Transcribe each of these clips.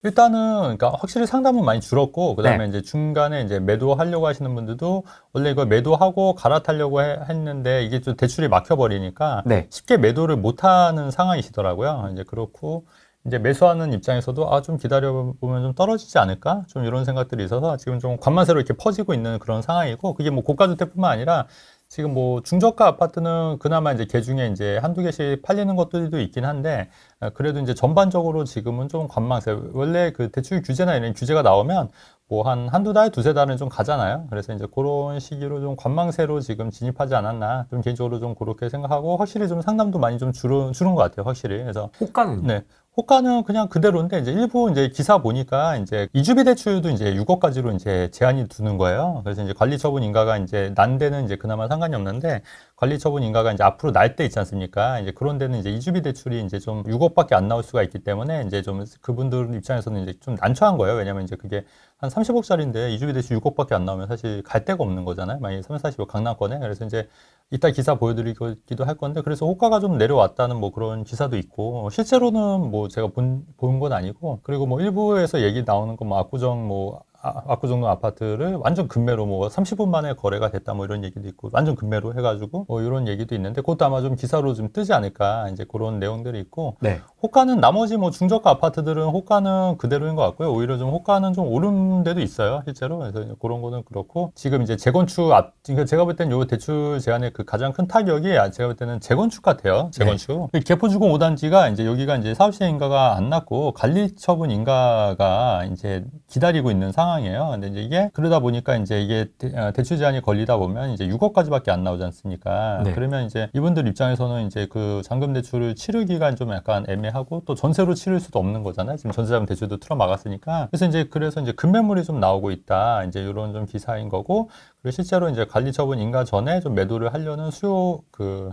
일단은 그러니까 확실히 상담은 많이 줄었고 그다음에 네. 이제 중간에 이제 매도하려고 하시는 분들도 원래 이거 매도하고 갈아타려고 했는데 이게 좀 대출이 막혀버리니까 네. 쉽게 매도를 못하는 상황이시더라고요. 이제 그렇고 이제 매수하는 입장에서도 좀 기다려 보면 좀 떨어지지 않을까? 좀 이런 생각들이 있어서 지금 좀 관만세로 이렇게 퍼지고 있는 그런 상황이고 그게 뭐 고가주택뿐만 아니라 지금 뭐 중저가 아파트는 그나마 이제 개중에 이제 한두 개씩 팔리는 것들도 있긴 한데 그래도 이제 전반적으로 지금은 좀 관망세. 원래 그 대출 규제나 이런 규제가 나오면 뭐 한두 달, 두세 달은 좀 가잖아요. 그래서 이제 그런 시기로 좀 관망세로 지금 진입하지 않았나. 좀 개인적으로 좀 그렇게 생각하고 확실히 좀 상담도 많이 좀 줄은 것 같아요. 확실히. 그래서 호가는요? 네. 호가는 그냥 그대로인데 이제 일부 이제 기사 보니까 이제 이주비 대출도 이제 6억까지로 이제 제한이 두는 거예요. 그래서 이제 관리처분 인가가 이제 난 데는 이제 그나마 상관이 없는데 관리처분 인가가 이제 앞으로 날 때 있지 않습니까? 이제 그런 데는 이제 이주비 대출이 이제 좀 6억밖에 안 나올 수가 있기 때문에 이제 좀 그분들 입장에서는 이제 좀 난처한 거예요. 왜냐면 이제 그게 한 30억짜리인데 이주비 대출 6억밖에 안 나오면 사실 갈 데가 없는 거잖아요. 만약에 3, 40억 강남권에. 그래서 이제 이따 기사 보여드리기도 할 건데 그래서 호가가 좀 내려왔다는 뭐 그런 기사도 있고 실제로는 뭐 제가 본 건 아니고 그리고 뭐 일부에서 얘기 나오는 건 뭐 압구정 뭐 압구정로 아파트를 완전 급매로 뭐 30분 만에 거래가 됐다 뭐 이런 얘기도 있고 완전 급매로 해가지고 뭐 이런 얘기도 있는데 그것도 아마 좀 기사로 좀 뜨지 않을까 이제 그런 내용들이 있고 네. 호가는 나머지 뭐 중저가 아파트들은 호가는 그대로인 것 같고요. 오히려 좀 호가는 좀 오른 데도 있어요. 실제로. 그래서 그런 거는 그렇고 지금 이제 재건축 그러니까 제가 볼 땐 요 대출 제한의 그 가장 큰 타격이 제가 볼 때는 재건축 같아요. 네. 재건축. 개포주공 5단지가 이제 여기가 이제 사업시행 인가가 안 났고 관리처분 인가가 이제 기다리고 있는 상황이에요. 근데 이제 이게 그러다 보니까 이제 이게 대출 제한이 걸리다 보면 이제 6억까지밖에 안 나오지 않습니까? 네. 그러면 이제 이분들 입장에서는 이제 그 잔금 대출을 치르기가 좀 약간 애매하고 또 전세로 치를 수도 없는 거잖아요. 지금 전세자금 대출도 틀어 막았으니까. 그래서 이제 급매물이 좀 나오고 있다. 이제 이런 좀 기사인 거고. 그리고 실제로 이제 관리처분 인가 전에 좀 매도를 하려는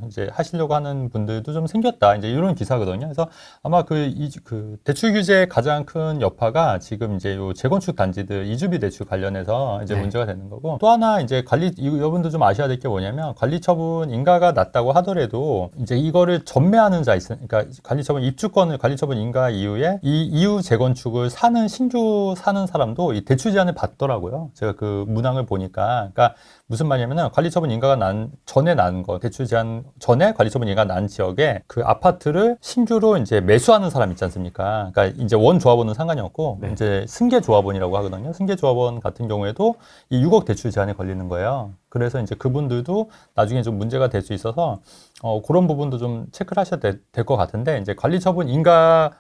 이제 하시려고 하는 분들도 좀 생겼다. 이제 이런 기사거든요. 그래서 아마 그 대출 규제의 가장 큰 여파가 지금 이제 요 재건축 단지들 이주비 대출 관련해서 이제 네. 문제가 되는 거고 또 하나 이제 여러분도 좀 아셔야 될 게 뭐냐면 관리처분 인가가 났다고 하더라도 이제 이거를 전매하는 자 그러니까 관리처분 입주권을 관리처분 인가 이후에 이 이후 재건축을 신규 사는 사람도 이 대출 제한을 받더라고요. 제가 그 문항을 보니까 그러니까 무슨 말이냐면은 관리처분 인가가 전에 난 거, 대출 제한 전에 관리처분 인가가 난 지역에 그 아파트를 신규로 이제 매수하는 사람 있지 않습니까? 그러니까 이제 원 조합원은 상관이 없고 네. 이제 승계 조합원이라고 하거든요. 승계 조합원 같은 경우에도 이 6억 대출 제한에 걸리는 거예요. 그래서 이제 그분들도 나중에 좀 문제가 될 수 있어서 그런 부분도 좀 체크를 하셔야 될 것 같은데 이제 관리처분 인가가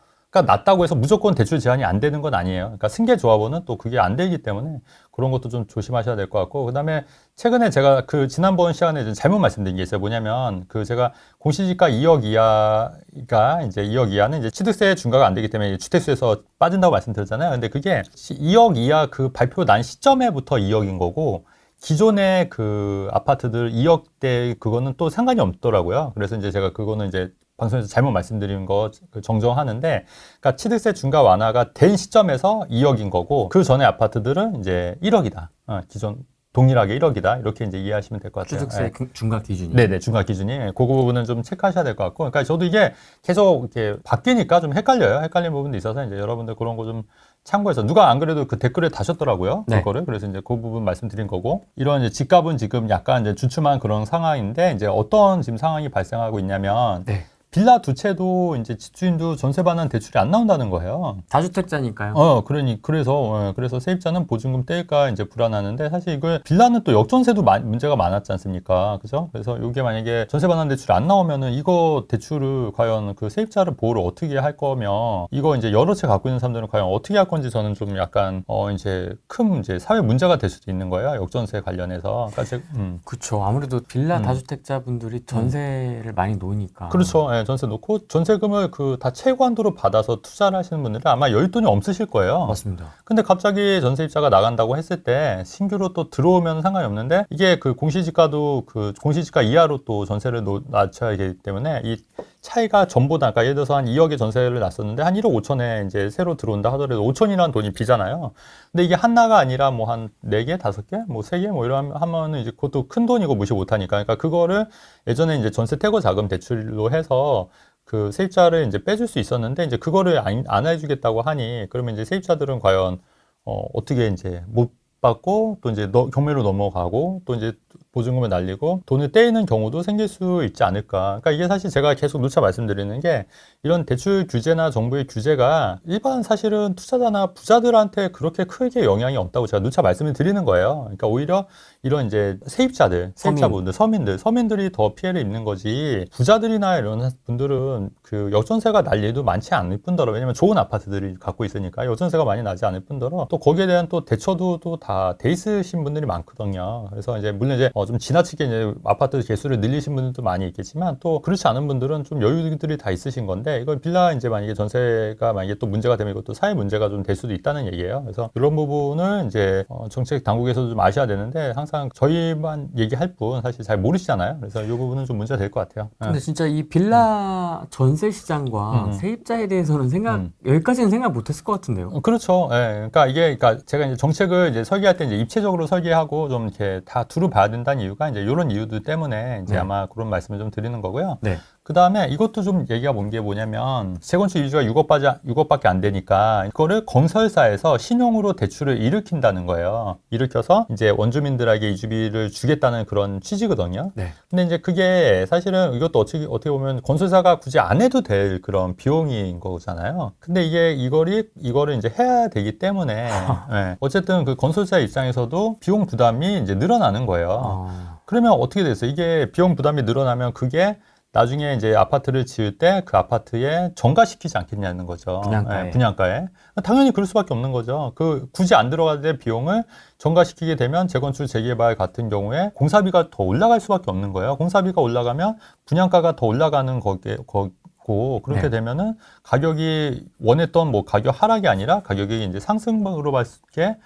낮다고 해서 무조건 대출 제한이 안 되는 건 아니에요. 그러니까 승계 조합원은 또 그게 안 되기 때문에 그런 것도 좀 조심하셔야 될 것 같고 그다음에 최근에 제가 그 지난번 시간에 좀 잘못 말씀드린 게 있어요. 뭐냐면 그 제가 공시지가 2억 이하가 이제 2억 이하는 이제 취득세 중과가 안 되기 때문에 주택수에서 빠진다고 말씀드렸잖아요. 근데 그게 2억 이하 그 발표 난 시점에부터 2억인 거고 기존의 그 아파트들 2억대 그거는 또 상관이 없더라고요. 그래서 이제 제가 그거는 이제 방송에서 잘못 말씀드린 거 정정하는데, 그러니까 취득세 중과 완화가 된 시점에서 2억인 거고, 그 전에 아파트들은 이제 1억이다. 기존 동일하게 1억이다. 이렇게 이제 이해하시면 될 것 같아요. 취득세 중과 기준이. 네네, 중과 기준이. 그 부분은 좀 체크하셔야 될 것 같고. 그러니까 저도 이게 계속 이렇게 바뀌니까 좀 헷갈려요. 헷갈리는 부분도 있어서 이제 여러분들 그런 거 좀 참고해서. 누가 안 그래도 그 댓글에 다셨더라고요. 네. 그거를. 그래서 이제 그 부분 말씀드린 거고. 이런 이제 집값은 지금 약간 이제 주춤한 그런 상황인데, 이제 어떤 지금 상황이 발생하고 있냐면, 네. 빌라 두 채도 이제 집주인도 전세 반환 대출이 안 나온다는 거예요. 다주택자니까요. 그래서 세입자는 보증금 떼일까 이제 불안하는데 사실 이걸 빌라는 또 역전세도 문제가 많았지 않습니까? 그죠? 그래서 이게 만약에 전세 반환 대출이 안 나오면은 이거 대출을 과연 그 세입자를 보호를 어떻게 할 거며 이거 이제 여러 채 갖고 있는 사람들은 과연 어떻게 할 건지 저는 좀 약간 이제 큰 이제 사회 문제가 될 수도 있는 거예요. 역전세 관련해서. 그러니까 그렇죠. 아무래도 빌라 다주택자분들이 전세를 많이 놓으니까. 그렇죠. 예, 전세 놓고 전세금을 그 다 채권도로 받아서 투자를 하시는 분들은 아마 여윳돈이 없으실 거예요. 맞습니다. 근데 갑자기 전세입자가 나간다고 했을 때 신규로 또 들어오면 상관이 없는데 이게 그 공시지가도 그 공시지가 이하로 또 전세를 낮춰야 되기 때문에 이 차이가 전보다 그러니까 예를 들어서 한 2억의 전세를 놨었는데 한 1억 5천에 이제 새로 들어온다 하더라도 5천이라는 돈이 비잖아요. 근데 이게 하나가 아니라 뭐 한 4개, 5개, 뭐 3개 뭐 이런 하면은 이제 그것도 큰 돈이고 무시 못 하니까. 그러니까 그거를 예전에 이제 전세 태거 자금 대출로 해서 그 세입자를 이제 빼줄 수 있었는데 이제 그거를 안 해주겠다고 하니 그러면 이제 세입자들은 과연 어떻게 이제 못 받고 또 이제 경매로 넘어가고 또 이제 보증금을 날리고 돈을 떼이는 경우도 생길 수 있지 않을까. 그러니까 이게 사실 제가 계속 누차 말씀드리는 게 이런 대출 규제나 정부의 규제가 일반 사실은 투자자나 부자들한테 그렇게 크게 영향이 없다고 제가 누차 말씀을 드리는 거예요. 그러니까 오히려 이런 이제 세입자분들, 서민들이 더 피해를 입는 거지 부자들이나 이런 분들은 그 역전세가 날 일도 많지 않을 뿐더러 왜냐면 좋은 아파트들이 갖고 있으니까 역전세가 많이 나지 않을 뿐더러 또 거기에 대한 또 대처도 또 다 돼 있으신 분들이 많거든요. 그래서 이제 물론 이제 좀 지나치게 이제 아파트 개수를 늘리신 분들도 많이 있겠지만 또 그렇지 않은 분들은 좀 여유들이 다 있으신 건데 이걸 빌라 이제 만약에 전세가 만약에 또 문제가 되면 이것도 사회 문제가 좀 될 수도 있다는 얘기예요. 그래서 이런 부분을 이제 정책 당국에서도 좀 아셔야 되는데 항상 저희만 얘기할 뿐 사실 잘 모르시잖아요. 그래서 이 부분은 좀 문제가 될 것 같아요. 근데 진짜 이 빌라 전세 시장과 세입자에 대해서는 여기까지는 생각 못했을 것 같은데요. 그렇죠. 예. 그러니까 그러니까 제가 이제 정책을 이제 설계할 때 이제 입체적으로 설계하고 좀 이렇게 다 두루 봐야 된다는 이유가 이제 이런 이유들 때문에 이제 아마 그런 말씀을 좀 드리는 거고요. 네. 그 다음에 이것도 좀 얘기가 온 게 뭐냐면 재건축 유지가 6억밖에 안 되니까 이거를 건설사에서 신용으로 대출을 일으킨다는 거예요. 일으켜서 이제 원주민들에게 이주비를 주겠다는 그런 취지거든요. 네. 근데 이제 그게 사실은 이것도 어떻게 보면 건설사가 굳이 안 해도 될 그런 비용인 거잖아요. 근데 이거를 이제 해야 되기 때문에 네. 어쨌든 그 건설사 입장에서도 비용 부담이 이제 늘어나는 거예요. 그러면 어떻게 됐어요? 이게 비용 부담이 늘어나면 그게 나중에 이제 아파트를 지을 때 그 아파트에 정가시키지 않겠냐는 거죠. 분양가에. 네, 분양가에. 당연히 그럴 수밖에 없는 거죠. 굳이 안 들어가야 될 비용을 정가시키게 되면 재건축, 재개발 같은 경우에 공사비가 더 올라갈 수밖에 없는 거예요. 공사비가 올라가면 분양가가 더 올라가는 거고, 그렇게 네. 되면은 가격이 원했던 뭐 가격 하락이 아니라 가격이 이제 상승으로 밖에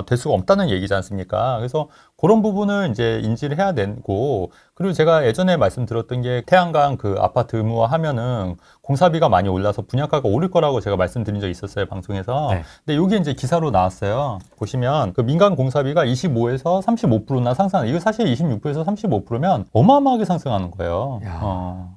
될 수가 없다는 얘기지 않습니까? 그래서 그런 부분을 이제 인지를 해야 되고, 그리고 제가 예전에 말씀드렸던 게 태양광 그 아파트 의무화 하면은 공사비가 많이 올라서 분양가가 오를 거라고 제가 말씀드린 적이 있었어요, 방송에서. 네. 근데 이게 이제 기사로 나왔어요. 보시면 그 민간 공사비가 25에서 35%나 상승하는, 이거 사실 26%에서 35%면 어마어마하게 상승하는 거예요.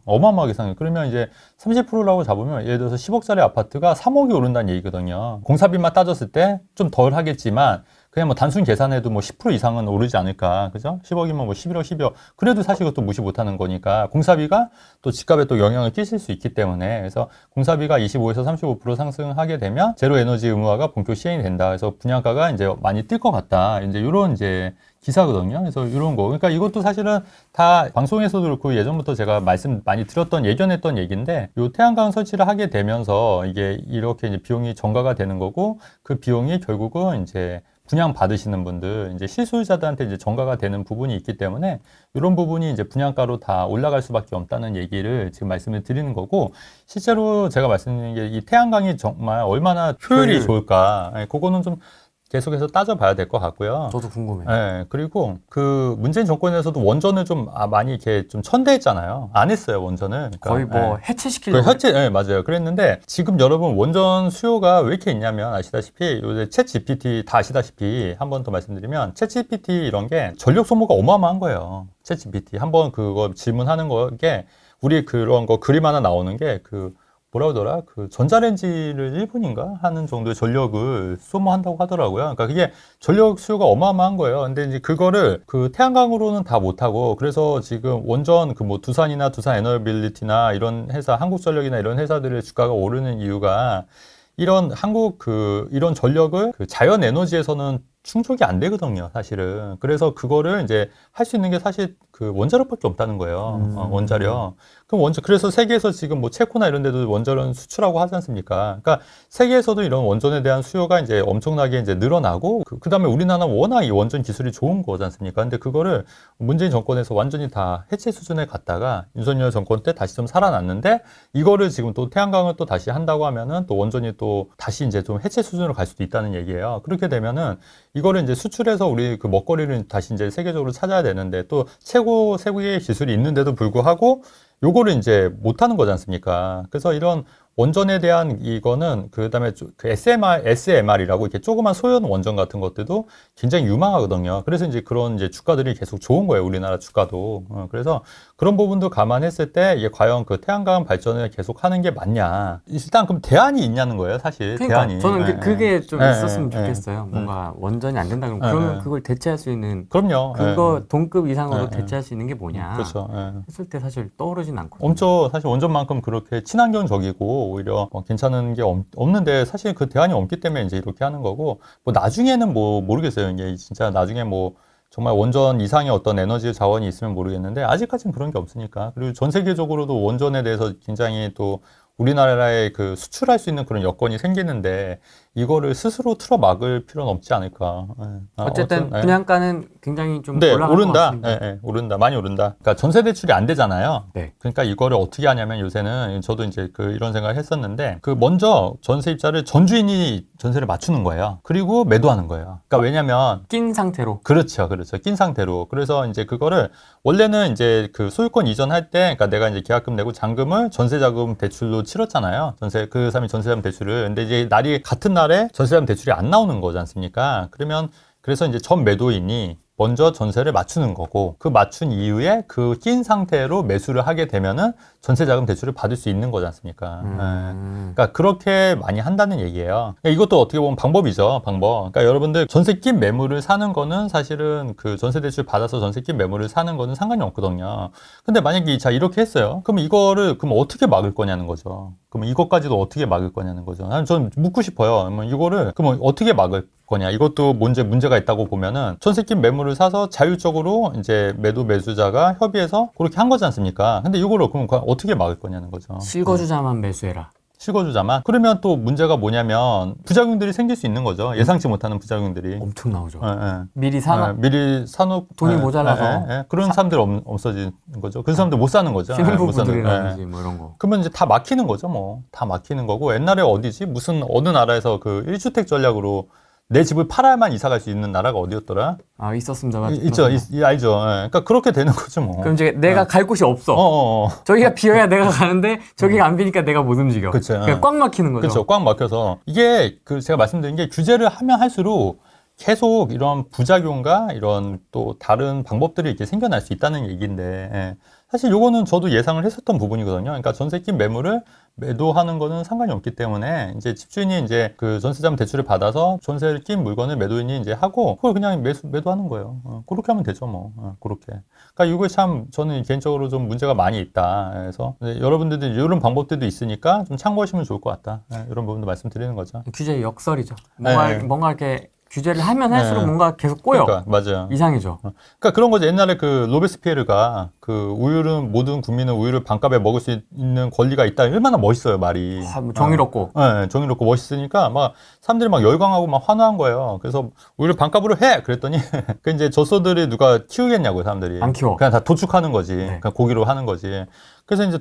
어마어마하게 상승. 그러면 이제 30%라고 잡으면 예를 들어서 10억짜리 아파트가 3억이 오른다는 얘기거든요. 공사비만 따졌을 때 좀 덜 하겠지만 그냥 뭐 단순 계산해도 뭐 10% 이상은 오르지 않을까. 그죠? 10억이면 뭐 11억, 12억. 그래도 사실 그것도 무시 못 하는 거니까 공사비가 또 집값에 또 영향을 끼칠 수 있기 때문에 그래서 공사비가 25에서 35% 상승하게 되면 제로 에너지 의무화가 본격 시행이 된다. 그래서 분양가가 이제 많이 뛸 것 같다. 이제 이런 이제 기사거든요. 그래서 이런 거. 그러니까 이것도 사실은 다 방송에서도 그렇고 예전부터 제가 말씀 많이 드렸던 예견했던 얘기인데 요 태양광 설치를 하게 되면서 이게 이렇게 이제 비용이 전가가 되는 거고 그 비용이 결국은 이제 분양 받으시는 분들, 이제 실소유자들한테 이제 전가가 되는 부분이 있기 때문에 이런 부분이 이제 분양가로 다 올라갈 수밖에 없다는 얘기를 지금 말씀을 드리는 거고 실제로 제가 말씀드리는 게 이 태양광이 정말 얼마나 효율이 좋을까, 그거는 좀 계속해서 따져봐야 될 것 같고요. 저도 궁금해요. 네, 그리고 그 문재인 정권에서도 원전을 좀 많이 이렇게 좀 천대했잖아요. 안 했어요, 원전을. 그러니까, 거의 뭐 해체시키려고. 네, 맞아요. 그랬는데 지금 여러분 원전 수요가 왜 이렇게 있냐면 아시다시피 요새 챗 GPT 다 아시다시피 한 번 더 말씀드리면 챗 GPT 이런 게 전력 소모가 어마어마한 거예요. 챗 GPT 한번 그거 질문하는 거게 우리 그런 거 그림 하나 나오는 게 뭐라 그러더라? 그 전자레인지를 1분인가 하는 정도의 전력을 소모한다고 하더라고요. 그러니까 그게 전력 수요가 어마어마한 거예요. 근데 이제 그거를 그 태양광으로는 다 못하고 그래서 지금 원전 그 뭐 두산이나 두산 에너빌리티나 이런 회사, 한국전력이나 이런 회사들의 주가가 오르는 이유가 이런 이런 전력을 그 자연 에너지에서는 충족이 안 되거든요, 사실은. 그래서 그거를 이제 할 수 있는 게 사실 그 원자력밖에 없다는 거예요. 원자력. 그럼 그래서 세계에서 지금 뭐 체코나 이런 데도 원자력 수출하고 하지 않습니까? 그러니까 세계에서도 이런 원전에 대한 수요가 이제 엄청나게 이제 늘어나고 그 다음에 우리나라는 워낙 이 원전 기술이 좋은 거지 않습니까? 근데 그거를 문재인 정권에서 완전히 다 해체 수준에 갔다가 윤석열 정권 때 다시 좀 살아났는데 이거를 지금 또 태양광을 또 다시 한다고 하면은 또 원전이 또 다시 이제 좀 해체 수준으로 갈 수도 있다는 얘기예요. 그렇게 되면은 이거를 이제 수출해서 우리 그 먹거리를 다시 이제 세계적으로 찾아야 되는데 또 세계의 기술이 있는데도 불구하고 요거를 이제 못하는 거지 않습니까? 그래서 이런 원전에 대한 이거는 그다음에 그 SMR이라고 이렇게 조그만 소형 원전 같은 것들도 굉장히 유망하거든요. 그래서 이제 그런 이제 주가들이 계속 좋은 거예요. 우리나라 주가도. 그래서 그런 부분도 감안했을 때 이게 과연 그 태양광 발전을 계속 하는 게 맞냐. 일단 그럼 대안이 있냐는 거예요, 사실. 그러니까 대안이. 저는 그게 좀 예, 있었으면 예, 좋겠어요. 뭔가 원전이 안 된다 그러면 그걸 대체할 수 있는 그럼요. 그거 동급 이상으로 예, 대체할 수 있는 게 뭐냐 그렇죠. 했을 때 사실 떠오르진 않거든요. 엄청 사실 원전만큼 그렇게 친환경적이고 오히려 괜찮은 게 없는데 사실 그 대안이 없기 때문에 이제 이렇게 하는 거고 뭐 나중에는 뭐 모르겠어요. 이게 진짜 나중에 뭐 정말 원전 이상의 어떤 에너지 자원이 있으면 모르겠는데 아직까지는 그런 게 없으니까. 그리고 전 세계적으로도 원전에 대해서 굉장히 또 우리나라에 그 수출할 수 있는 그런 여건이 생기는데 이거를 스스로 틀어 막을 필요는 없지 않을까. 어쨌든 예. 분양가는 굉장히 좀 네, 올라갈 것 오른다. 같습니다. 예, 예, 오른다. 많이 오른다. 그러니까 전세 대출이 안 되잖아요. 네. 그러니까 이거를 어떻게 하냐면 요새는 저도 이제 이런 생각을 했었는데 먼저 전세입자를 전주인이 전세를 맞추는 거예요. 그리고 매도하는 거예요. 그러니까 왜냐면 낀 상태로. 그렇죠. 낀 상태로. 그래서 이제 그거를 원래는 이제 그 소유권 이전할 때, 그러니까 내가 이제 계약금 내고 잔금을 전세자금 대출로 치렀잖아요. 그 사람이 전세자금 대출을. 근데 이제 날이 같은 날에 전세자금 대출이 안 나오는 거지 않습니까? 그래서 이제 전 매도인이 먼저 전세를 맞추는 거고 그 맞춘 이후에 그 낀 상태로 매수를 하게 되면은 전세자금 대출을 받을 수 있는 거지 않습니까? 그러니까 그렇게 많이 한다는 얘기예요. 그러니까 이것도 어떻게 보면 방법이죠, 방법. 그러니까 여러분들 전세 낀 매물을 사는 거는 사실은 그 전세 대출 받아서 전세 낀 매물을 사는 거는 상관이 없거든요. 근데 만약에 자 이렇게 했어요. 그럼 이거를 어떻게 막을 거냐는 거죠. 그럼 이것까지도 어떻게 막을 거냐는 거죠. 저는 묻고 싶어요. 이거를 그럼 어떻게 막을 거냐. 이것도 문제가 있다고 보면은 전세 낀 매물을 사서 자율적으로 이제 매수자가 협의해서 그렇게 한 거지 않습니까? 근데 이거를 그럼 어떻게 막을 거냐는 거죠. 실거주자만 매수해라. 실거주자만. 그러면 또 문제가 뭐냐면 부작용들이 생길 수 있는 거죠. 예상치 못하는 부작용들이. 엄청 나오죠. 예. 미리 사놓고 돈이 모자라서 그런 사람들 없어지는 거죠. 그 사람들 못 사는 거죠. 신혼부부들이라든지 뭐 이런 거. 그러면 이제 다 막히는 거죠. 다 막히는 거고 옛날에 어디지? 어느 나라에서 그 1주택 전략으로 내 집을 팔아야만 이사 갈 수 있는 나라가 어디였더라? 있었습니다. 있죠. 알죠. 예. 그러니까 그렇게 되는 거죠, 뭐. 그럼 이제 내가 갈 곳이 없어. 저기가 비어야 내가 가는데 저기가 안 비니까 내가 못 움직여. 그쵸. 그러니까 꽉 막히는 거죠. 그렇죠. 꽉 막혀서 이게 제가 말씀드린 게 규제를 하면 할수록 계속 이런 부작용과 이런 또 다른 방법들이 이렇게 생겨날 수 있다는 얘기인데 예. 사실 요거는 저도 예상을 했었던 부분이거든요. 그러니까 전세 낀 매물을 매도하는 거는 상관이 없기 때문에 이제 집주인이 이제 그 전세자금 대출을 받아서 전세를 낀 물건을 매도인이 이제 하고 그걸 그냥 매도하는 거예요. 그렇게 하면 되죠, 뭐. 그렇게. 그러니까 이거 참 저는 개인적으로 좀 문제가 많이 있다. 그래서 여러분들도 이런 방법들도 있으니까 좀 참고하시면 좋을 것 같다. 이런 부분도 말씀드리는 거죠. 규제의 역설이죠. 뭔가 이렇게 규제를 하면 할수록 뭔가 계속 꼬여. 그러니까, 맞아요. 이상해져. 그러니까 그런 거죠. 옛날에 로베스피에르가 모든 국민은 우유를 반값에 먹을 수 있는 권리가 있다. 얼마나 멋있어요, 말이. 정의롭고. 네, 정의롭고 멋있으니까 막 사람들이 막 열광하고 막 환호한 거예요. 그래서 우유를 반값으로 해! 그랬더니 그 이제 젖소들이 누가 키우겠냐고요, 사람들이. 안 키워. 그냥 다 도축하는 거지. 네. 그냥 고기로 하는 거지. 그래서 이제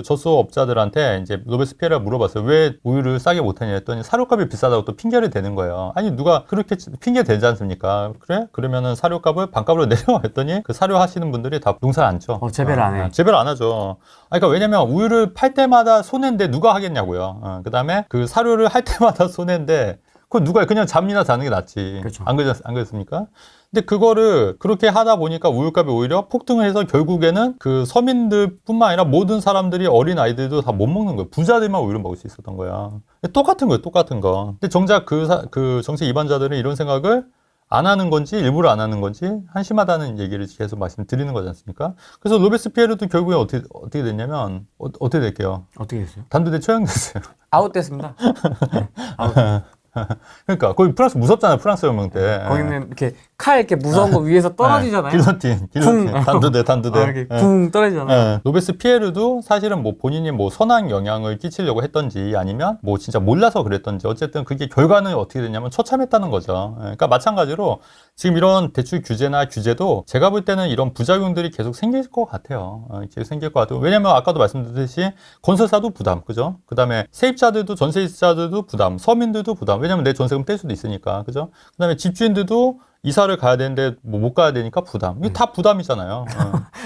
젖소 업자들한테 이제 로베스피에르가 물어봤어요. 왜 우유를 싸게 못하냐 했더니 사료값이 비싸다고 또 핑계를 대는 거예요. 아니 누가 그렇게 핑계 대지 않습니까? 그래? 그러면은 사료값을 반값으로 내려 했더니 그 사료 하시는 분들이 다 농사를 안 쳐. 재배를 안 해. 재배를 안 하죠. 그러니까 왜냐면 우유를 팔 때마다 손해인데 누가 하겠냐고요. 그다음에 그 사료를 할 때마다 손해인데 그건 누가 그냥 잠이나 자는 게 낫지. 그렇죠. 안 그랬습니까? 근데 그거를 그렇게 하다 보니까 우유값이 오히려 폭등을 해서 결국에는 그 서민들뿐만 아니라 모든 사람들이 어린 아이들도 다 못 먹는 거예요. 부자들만 우유를 먹을 수 있었던 거야. 똑같은 거예요, 똑같은 거. 근데 정작 그 정책 위반자들은 이런 생각을 안 하는 건지 일부러 안 하는 건지 한심하다는 얘기를 계속 말씀드리는 거지 않습니까? 그래서 로베스피에르도 결국에 어떻게 됐냐면 어떻게 될게요? 어떻게 됐어요? 단두대 처형됐어요. 아웃됐습니다. 네, 아웃. 그러니까 거기 프랑스 무섭잖아요. 프랑스 혁명 때. 거기는 이렇게 칼 이렇게 무서운 거 위에서 떨어지잖아요. 길로틴, 단두대. 이렇게 붕 떨어지잖아요. 로베스피에르도 사실은 본인이 선한 영향을 끼치려고 했던지 아니면 진짜 몰라서 그랬던지 어쨌든 그게 결과는 어떻게 됐냐면 처참했다는 거죠. 그러니까 마찬가지로 지금 이런 대출 규제나 규제도 제가 볼 때는 이런 부작용들이 계속 생길 것 같아요. 계속 생길 것 같아요. 왜냐면 아까도 말씀드렸듯이 건설사도 부담, 그죠? 그 다음에 세입자들도 전세입자들도 부담, 서민들도 부담. 왜냐면 내 전세금 뗄 수도 있으니까, 그죠? 그 다음에 집주인들도 이사를 가야 되는데 못 가야 되니까 부담. 이게 다 부담이잖아요.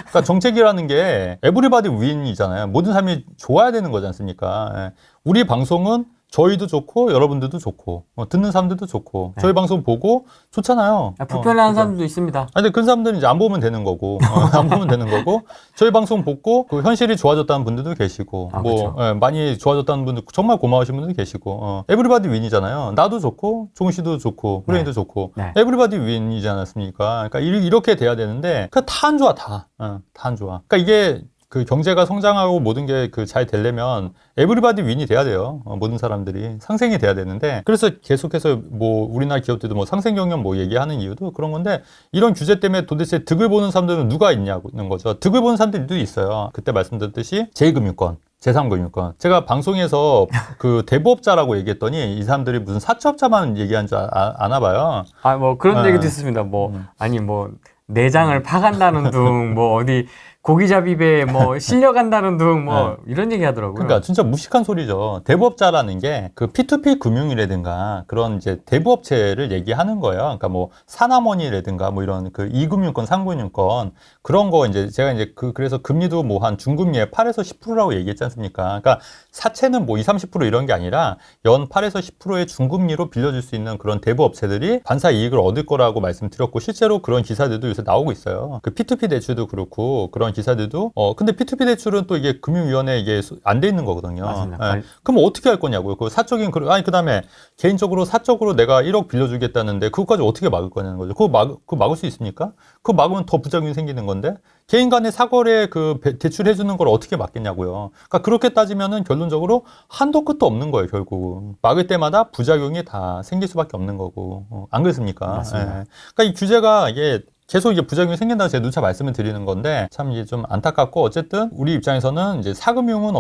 그러니까 정책이라는 게 에브리바디 윈이잖아요. 모든 사람이 좋아야 되는 거지 않습니까? 예. 우리 방송은 저희도 좋고 여러분들도 좋고 듣는 사람들도 좋고 네. 저희 방송 보고 좋잖아요. 불편해하는 그죠? 사람들도 있습니다. 아니, 근데 그런 사람들은 이제 안 보면 되는 거고, 안 보면 되는 거고, 저희 방송 보고, 그 현실이 좋아졌다는 분들도 계시고, 아, 뭐, 그쵸. 예, 많이 좋아졌다는 분들, 정말 고마우신 분들도 계시고, 에브리바디 윈이잖아요. 나도 좋고, 종훈 씨도 좋고, 후레인도 좋고, 네. 에브리바디 윈이지 않았습니까? 그러니까 이렇게 돼야 되는데, 그 다 안 좋아, 다. 다 안 좋아. 그러니까 이게, 그 경제가 성장하고 모든 게 그 잘 되려면 에브리바디 윈이 돼야 돼요. 모든 사람들이 상생이 돼야 되는데 그래서 계속해서 뭐 우리나라 기업들도 뭐 상생 경영 뭐 얘기하는 이유도 그런 건데 이런 규제 때문에 도대체 득을 보는 사람들은 누가 있냐는 거죠. 득을 보는 사람들도 있어요. 그때 말씀드렸듯이 제2금융권 제3금융권. 제가 방송에서 그 대부업자라고 얘기했더니 이 사람들이 무슨 사채업자만 얘기한 줄 아나 봐요. 아, 뭐 그런 네. 얘기도 있습니다. 뭐, 아니, 뭐, 내장을 파간다는 둥, 뭐, 어디, 고기잡이배 뭐, 실려간다는 둥, 뭐, 이런 얘기 하더라고요. 그러니까 진짜 무식한 소리죠. 대부업자라는 게 그 P2P 금융이라든가 그런 이제 대부업체를 얘기하는 거예요. 그러니까 뭐 사나머니라든가 뭐 이런 그 2금융권, 3금융권 그런 거 이제 제가 이제 그래서 금리도 뭐 한 중금리에 8에서 10%라고 얘기했지 않습니까? 그러니까 사채는 뭐 20, 30% 이런 게 아니라 연 8에서 10%의 중금리로 빌려줄 수 있는 그런 대부업체들이 반사 이익을 얻을 거라고 말씀드렸고 실제로 그런 기사들도 요새 나오고 있어요. 그 P2P 대출도 그렇고 그런 기사들도 근데 P2P 대출은 또 이게 금융위원회에 이게 안 돼 있는 거거든요. 맞습니다. 예. 그럼 어떻게 할 거냐고요. 그 사적인 아니 그다음에 개인적으로 사적으로 내가 1억 빌려주겠다는데 그것까지 어떻게 막을 거냐는 거죠. 그거 막을 수 있습니까? 그거 막으면 더 부작용이 생기는 건데 개인 간의 사거래 그 대출해 주는 걸 어떻게 막겠냐고요. 그러니까 그렇게 따지면은 결론적으로 한도 끝도 없는 거예요, 결국. 막을 때마다 부작용이 다 생길 수밖에 없는 거고. 안 그렇습니까? 맞습니다. 예. 그러니까 이 규제가 이게 계속 이게 부작용이 생긴다고 제가 누차 말씀을 드리는 건데 참 이게 좀 안타깝고 어쨌든 우리 입장에서는 이제 사금융은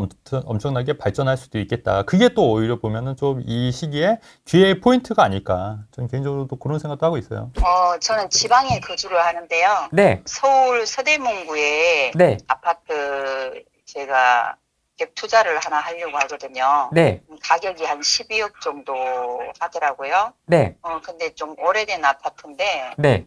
엄청나게 발전할 수도 있겠다. 그게 또 오히려 보면은 좀 이 시기에 기회의 포인트가 아닐까. 저는 개인적으로도 그런 생각도 하고 있어요. 저는 지방에 거주를 하는데요. 네, 서울 서대문구에 네, 아파트 제가 갭 투자를 하나 하려고 하거든요. 네, 가격이 한 12억 정도 하더라고요. 네, 근데 좀 오래된 아파트인데 네.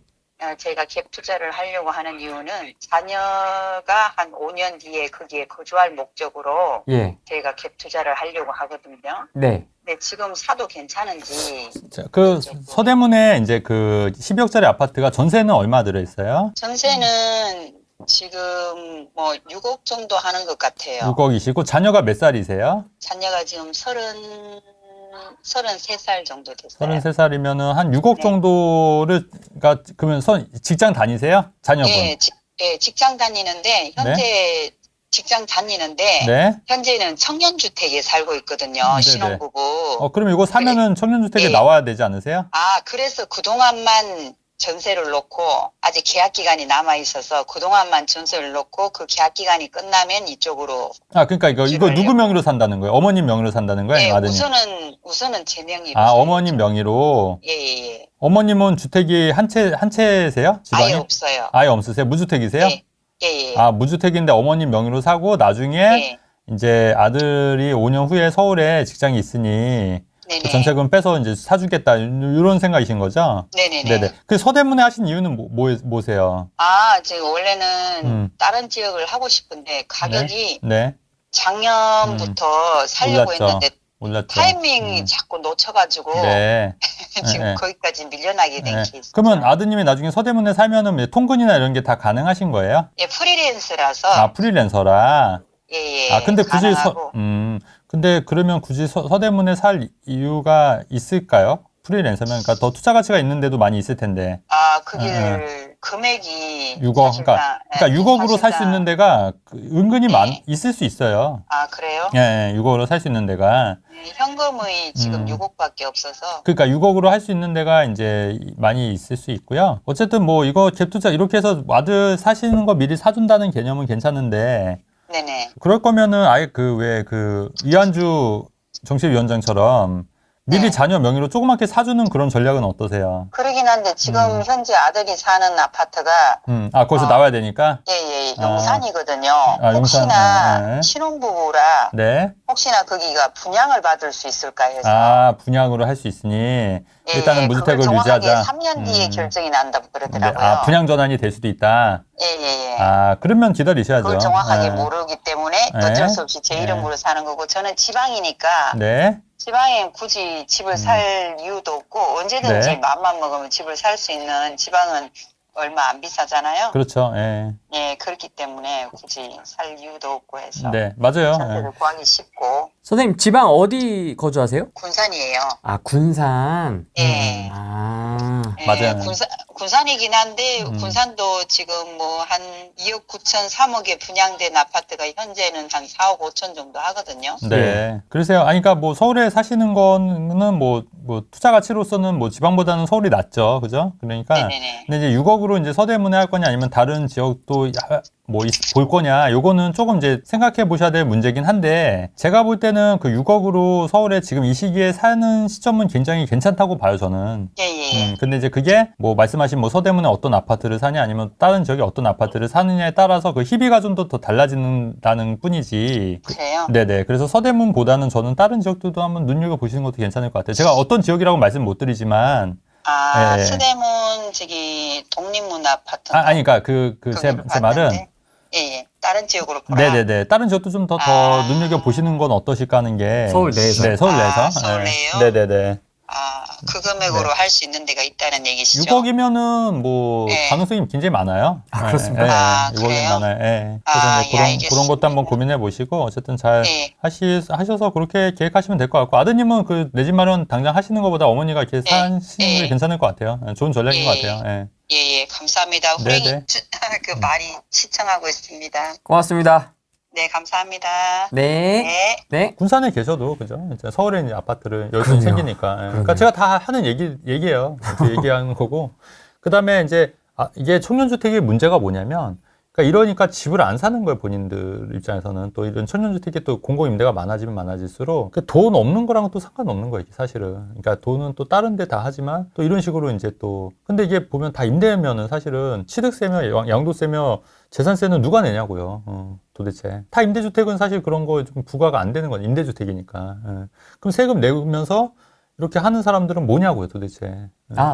제가 갭 투자를 하려고 하는 이유는 자녀가 한 5년 뒤에 거기에 거주할 목적으로 예, 제가 갭 투자를 하려고 하거든요. 네. 근데 지금 사도 괜찮은지 자, 그 서대문에 이제 그 12억짜리 아파트가 전세는 얼마 들어 있어요? 전세는 지금 뭐 6억 정도 하는 것 같아요. 6억이시고 자녀가 몇 살이세요? 자녀가 지금 33살 정도 됐어요. 33살이면은 한 6억 네. 정도를 그러면 직장 다니세요? 자녀분? 예, 직장 다니는데 현재 직장 다니는데 네. 현재는 청년주택에 살고 있거든요. 네네. 신혼부부. 그러면 이거 사면은 청년주택에 네. 나와야 되지 않으세요? 그래서 그동안만 전세를 놓고 아직 계약 기간이 남아 있어서 그동안만 전세를 놓고 그 계약 기간이 끝나면 이쪽으로. 그러니까 이거 누구 명의로 산다는 거예요? 어머님 명의로 산다는 거예요? 예, 아드님? 우선은 제 명의로. 어머님 명의로. 예. 어머님은 주택이 한 채세요? 집안이? 아예 없어요. 아예 없으세요? 무주택이세요? 예. 무주택인데 어머님 명의로 사고 나중에 예. 이제 아들이 5년 후에 서울에 직장이 있으니 네네. 그 전세금 빼서 이제 사주겠다 이런 생각이신 거죠? 네네네. 그 서대문에 하신 이유는 뭐세요? 지금 원래는 다른 지역을 하고 싶은데 가격이 네. 작년부터 살려고 올랐죠. 했는데 올랐죠. 타이밍이 자꾸 놓쳐가지고 네. 지금 네. 거기까지 밀려나게 된 케이스. 그러면 아드님이 나중에 서대문에 살면은 통근이나 이런 게 다 가능하신 거예요? 예, 프리랜서라서. 프리랜서라. 예. 근데 굳이 가능하고. 근데 그러면 굳이 서대문에 살 이유가 있을까요? 프리랜서면 그러니까 더 투자 가치가 있는데도 많이 있을 텐데. 그게 금액이 6억. 그러니까 6억으로 살 수 있는 데가 은근히 있을 수 있어요. 그래요? 예, 6억으로 살 수 있는 데가. 현금의 지금 6억밖에 없어서. 그러니까 6억으로 할 수 있는 데가 이제 많이 있을 수 있고요. 어쨌든 뭐 이거 갭투자 이렇게 해서 아들 사시는 거 미리 사준다는 개념은 괜찮은데. 네네. 그럴 거면은 아예 이한주 정책위원장처럼 미리 네. 자녀 명의로 조그맣게 사주는 그런 전략은 어떠세요? 그러긴 한데 지금 현재 아들이 사는 아파트가 거기서 나와야 되니까? 예, 아. 용산이거든요. 용산, 혹시나 예. 신혼부부라 네. 혹시나 거기가 분양을 받을 수 있을까 해서 분양으로 할 수 있으니 예, 일단은 그걸 무주택을 정확하게 유지하자. 3년 뒤에 결정이 난다고 네. 그러더라고요. 분양 전환이 될 수도 있다. 예. 그러면 기다리셔야죠. 그걸 정확하게 예. 모르기 때문에 예. 어쩔 수 없이 제 예. 이름으로 사는 거고 저는 지방이니까 네. 지방에 굳이 집을 살 이유도 없고 언제든지 네. 마음만 먹으면 집을 살 수 있는 지방은 얼마 안 비싸잖아요. 그렇죠. 예. 예, 그렇기 때문에 굳이 살 이유도 없고 해서 네, 맞아요. 전세를 예. 구하기 쉽고 선생님 지방 어디 거주하세요? 군산이에요. 아 군산. 예. 아. 맞아요. 군산이긴 한데 군산도 지금 뭐 한 2억 9천 3억에 분양된 아파트가 현재는 한 4억 5천 정도 하거든요. 네. 그러세요. 그러니까 뭐 서울에 사시는 거는 뭐 투자 가치로서는 뭐 지방보다는 서울이 낫죠. 그죠? 그러니까. 네네네. 근데 이제 6억으로 이제 서대문에 할 거냐 아니면 다른 지역도 볼 거냐. 요거는 조금 이제 생각해 보셔야 될 문제긴 한데 제가 볼 때는 그 6억으로 서울에 지금 이 시기에 사는 시점은 굉장히 괜찮다고 봐요, 저는. 예. 근데 이제 그게 뭐 말씀하신 뭐 서대문에 어떤 아파트를 사냐 아니면 다른 지역에 어떤 아파트를 사느냐에 따라서 그 희비가 좀 더 달라진다는 뿐이지. 그래요? 네네. 그래서 서대문보다는 저는 다른 지역들도 한번 눈여겨보시는 것도 괜찮을 것 같아요. 제가 어떤 지역이라고 말씀 못 드리지만. 예. 서대문 저기 독립문 아파트. 그러니까 제 말은. 예. 다른 지역으로 보라. 네네네. 다른 지역도 좀 더 눈여겨보시는 건 어떠실까 하는 게. 서울 내에서. 네, 서울 내에서. 서울 내요? 네네네. 그 금액으로 할 수 있는 데가 있다는 얘기시죠? 6억이면은 뭐 네. 가능성이 굉장히 많아요. 그렇습니까? 6억이 그래요? 많아요. 예. 그래서 뭐 그런 것도 한번 고민해 보시고 어쨌든 잘 네. 하셔서 그렇게 계획하시면 될 것 같고 아드님은 그 내 집 마련 당장 하시는 것보다 어머니가 이렇게 사시는 게 괜찮을 것 같아요. 좋은 전략인 것 같아요. 예, 감사합니다. 네네. 후랭이 그 말이 시청하고 있습니다. 고맙습니다. 네, 감사합니다. 네. 네. 네. 군산에 계셔도 그죠? 이제 서울에 이제 아파트를 열심히 그러네요. 생기니까. 그러니까 그러네요. 제가 다 하는 얘기예요. 이렇게 얘기하는 거고. 그다음에 이제 이게 청년주택의 문제가 뭐냐면 그러니까 이러니까 집을 안 사는 거예요, 본인들 입장에서는. 또 이런 청년주택이 또 공공임대가 많아지면 많아질수록 돈 없는 거랑은 또 상관없는 거예요, 사실은. 그러니까 돈은 또 다른 데 다 하지만 또 이런 식으로 이제 또 근데 이게 보면 다 임대면은 사실은 취득세며 양도세며 재산세는 누가 내냐고요. 도대체. 다 임대주택은 사실 그런 거 좀 부과가 안 되는 거예요, 임대주택이니까. 그럼 세금 내면서 이렇게 하는 사람들은 뭐냐고요, 도대체.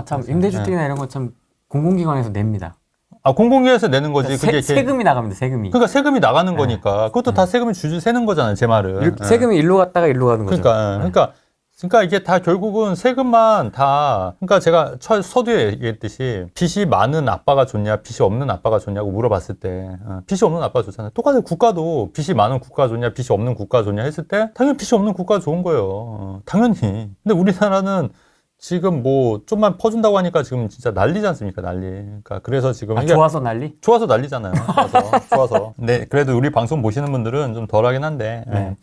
참 임대주택이나 이런 거 참 공공기관에서 냅니다. 공공기관에서 내는 거지. 그게 세금이 나갑니다. 세금이. 그러니까 세금이 나가는 거니까 그것도 다 세금이 줄줄 새는 거잖아요, 제 말은. 세금이 일로 갔다가 일로 가는 거죠. 그러니까 이게 다 결국은 세금만 다 그러니까 제가 서두에 얘기했듯이 빚이 많은 아빠가 좋냐 빚이 없는 아빠가 좋냐고 물어봤을 때 빚이 없는 아빠가 좋잖아요. 똑같이 국가도 빚이 많은 국가가 좋냐 빚이 없는 국가가 좋냐 했을 때 당연히 빚이 없는 국가가 좋은 거예요. 당연히. 근데 우리나라는 지금 뭐 좀만 퍼준다고 하니까 지금 진짜 난리지 않습니까? 난리. 그러니까 그래서 지금 이게 좋아서 난리? 좋아서 난리잖아요. 좋아서. 네, 그래도 우리 방송 보시는 분들은 좀 덜하긴 한데. 네.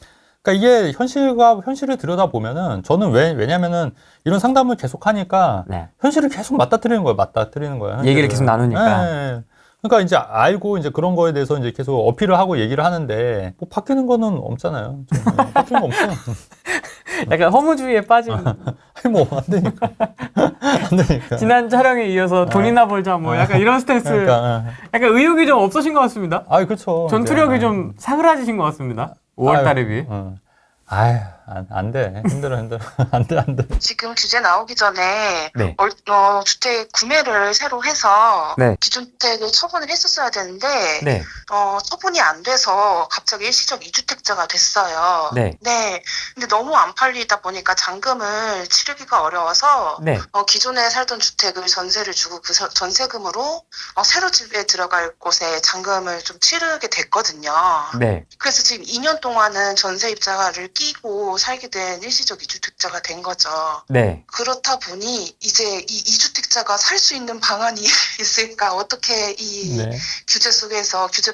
그러니까 이게 현실을 들여다 보면은 저는 왜냐면은 이런 상담을 계속 하니까 네. 현실을 계속 맞닥뜨리는 거예요. 현실을. 얘기를 계속 나누니까. 네. 그러니까 이제 알고 이제 그런 거에 대해서 이제 계속 어필을 하고 얘기를 하는데 뭐 바뀌는 거는 없잖아요. 바뀌는 거 없어요. 약간 허무주의에 빠진. 아니 뭐 안 되니까. 안 되니까. 지난 촬영에 이어서 돈이나 벌자 뭐 약간 이런 스탠스. 그러니까. 약간 의욕이 좀 없으신 것 같습니다. 그렇죠. 전투력이 좀 사그라지신 것 같습니다. 5월달에 비해. 안 돼. 힘들어. 안 돼. 지금 규제 나오기 전에 네. 주택 구매를 새로 해서 네. 기존 주택을 처분을 했었어야 되는데 네. 처분이 안 돼서 갑자기 일시적 2주택자가 됐어요. 네. 근데 너무 안 팔리다 보니까 잔금을 치르기가 어려워서 네. 기존에 살던 주택을 전세를 주고 그 전세금으로 새로 집에 들어갈 곳에 잔금을 좀 치르게 됐거든요. 네. 그래서 지금 2년 동안은 전세입자를 끼고 살게 된 일시적 2주택자가 된 거죠. 네. 그렇다 보니 이제 이 2주택자가 살 수 있는 방안이 있을까? 어떻게 이 네. 규제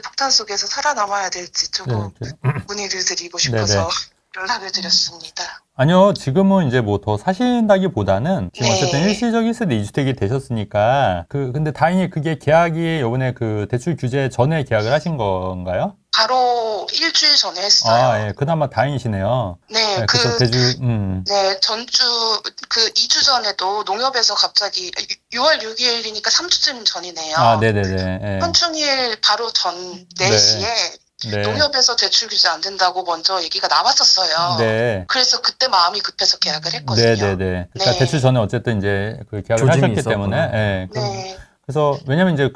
폭탄 속에서 살아남아야 될지 조금 문의를 드리고 싶어서. 연락을 드렸습니다. 아니요, 지금은 이제 뭐 더 사신다기보다는 지금 네. 어쨌든 일시적 1세대 2주택이 되셨으니까 근데 다행히 그게 계약이 요번에 그 대출 규제 전에 계약을 하신 건가요? 바로 일주일 전에 했어요. 아, 예, 그나마 다행이시네요. 네, 네, 그래서 네, 전주, 2주 전에도 농협에서 갑자기, 6월 6일이니까 3주쯤 전이네요. 아, 네네네. 예. 현충일 바로 전 4시에 네. 농협에서 대출 규제 안 된다고 먼저 얘기가 나왔었어요. 네. 그래서 그때 마음이 급해서 계약을 했거든요. 네네네. 그러니까 네. 대출 전에 어쨌든 이제 그 계약을 조짐이 하셨기 있었구나. 때문에, 예. 네. 그래서 왜냐면 이제